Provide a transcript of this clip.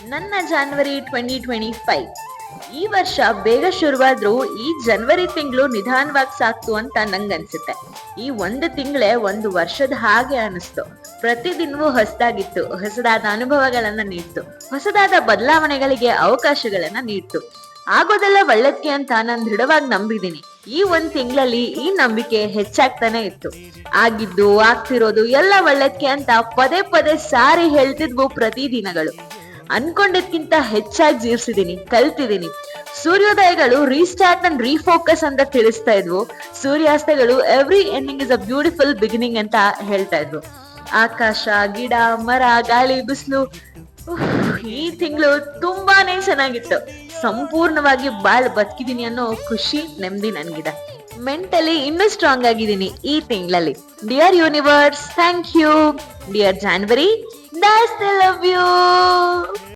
ನನ್ನ ಜಾನ್ವರಿ 2025 ಈ ವರ್ಷ ಬೇಗ ಶುರುವಾದ್ರೂ ಈ ಜನವರಿ ತಿಂಗಳು ನಿಧಾನವಾಗಿ ಸಾಕ್ತು ಅಂತ ನಂಗನ್ಸುತ್ತೆ. ಈ ಒಂದು ತಿಂಗಳೇ ಒಂದು ವರ್ಷದ ಹಾಗೆ ಅನಿಸ್ತು. ಪ್ರತಿದಿನವೂ ಹೊಸದಾಗಿತ್ತು, ಹೊಸದಾದ ಅನುಭವಗಳನ್ನ ನೀಡ್ತು, ಹೊಸದಾದ ಬದಲಾವಣೆಗಳಿಗೆ ಅವಕಾಶಗಳನ್ನ ನೀಡ್ತು. ಆಗೋದೆಲ್ಲ ಒಳ್ಳೇದ್ಕೆ ಅಂತ ನಾನು ದೃಢವಾಗಿ ನಂಬಿದೀನಿ. ಈ ಒಂದ್ ತಿಂಗಳಲ್ಲಿ ಈ ನಂಬಿಕೆ ಹೆಚ್ಚಾಗ್ತಾನೆ ಇತ್ತು. ಆಗಿದ್ದು ಆಗ್ತಿರೋದು ಎಲ್ಲ ಒಳ್ಳೇದ್ಕೆ ಅಂತ ಪದೇ ಪದೇ ಸಾರಿ ಹೇಳ್ತಿದ್ವು ಪ್ರತಿದಿನಗಳು. ಅನ್ಕೊಂಡಿದ್ಕಿಂತ ಹೆಚ್ಚಾಗಿ ಜೀರ್ಸಿದೀನಿ, ಕಲ್ತಿದೀನಿ. ಸೂರ್ಯೋದಯಗಳು ರೀಸ್ಟಾರ್ಟ್ ಅಂಡ್ ರೀಫೋಕಸ್ ಅಂತ ತಿಳಿಸ್ತಾ ಇದ್ವು. ಸೂರ್ಯಾಸ್ತಗಳು every ending is a beautiful beginning ಅಂತ ಹೇಳ್ತಾ ಇದ್ವು. ಆಕಾಶ, ಗಿಡ, ಮರ, ಗಾಳಿ, ಬಿಸಿಲು, ಈ ತಿಂಗಳು ತುಂಬಾನೇ ಚೆನ್ನಾಗಿತ್ತು. ಸಂಪೂರ್ಣವಾಗಿ ಬಾಳ್ ಬದುಕಿದೀನಿ ಅನ್ನೋ ಖುಷಿ, ನೆಮ್ಮದಿ ನನ್ಗಿದೆ. ಮೆಂಟಲಿ ಇನ್ನೂ ಸ್ಟ್ರಾಂಗ್ ಆಗಿದ್ದೀನಿ ಈ ತಿಂಗಳಲ್ಲಿ. Dear universe, thank you. Dear January, I still love you.